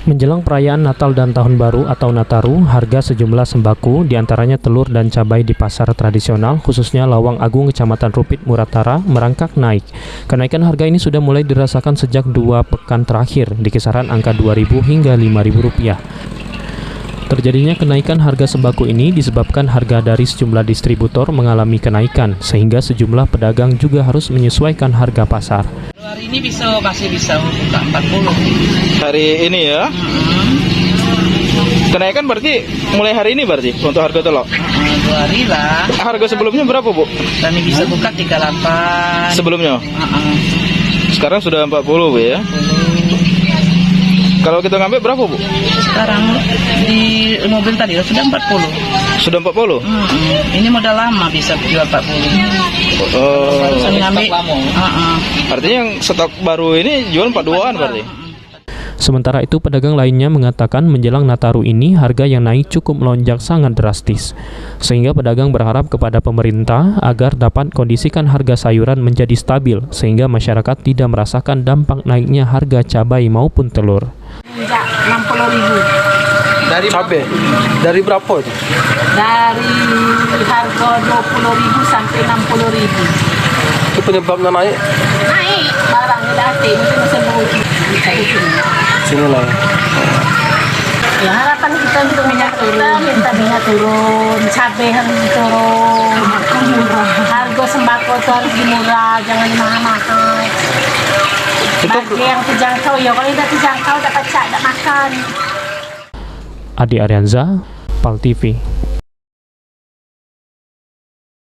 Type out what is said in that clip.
Menjelang perayaan Natal dan Tahun Baru atau Nataru, harga sejumlah sembako, diantaranya telur dan cabai di pasar tradisional, khususnya Lawang Agung, Kecamatan Rupit, Muratara, merangkak naik. Kenaikan harga ini sudah mulai dirasakan sejak 2 pekan terakhir, di kisaran angka Rp2.000 hingga Rp5.000. Terjadinya kenaikan harga sembako ini disebabkan harga dari sejumlah distributor mengalami kenaikan, sehingga sejumlah pedagang juga harus menyesuaikan harga pasar. Hari ini masih bisa buka 40. Hari ini ya? Kenaikan berarti mulai hari ini berarti untuk harga telur? 2 hari lah. Harga sebelumnya berapa, Bu? Kami bisa buka 38. Sebelumnya? Sekarang sudah 40, Bu ya? Kalau kita ngambil berapa, Bu? Sekarang di mobil tadi sudah 40. Sudah 40? Ini modal lama bisa jual 40. Barusan ngambil. Artinya yang stok baru ini jual 42-an berarti? Sementara itu, pedagang lainnya mengatakan menjelang Nataru ini harga yang naik cukup melonjak sangat drastis. Sehingga pedagang berharap kepada pemerintah agar dapat kondisikan harga sayuran menjadi stabil, sehingga masyarakat tidak merasakan dampak naiknya harga cabai maupun telur. 60.000. Dari cabai? Dari berapa itu? Dari harga 20.000 sampai 60.000. Itu penyebabnya naik? Naik barangnya dati mungkin mesin bauki. Sini lah. Ya harapan kita untuk minyak turun, cabai harus turun, harga sembako itu harus dimurah, jangan mahal-mahal. Bagi yang terjangkau ya, kalau tidak terjangkau dapat cak, tak makan. Adi Arianza, PAL TV.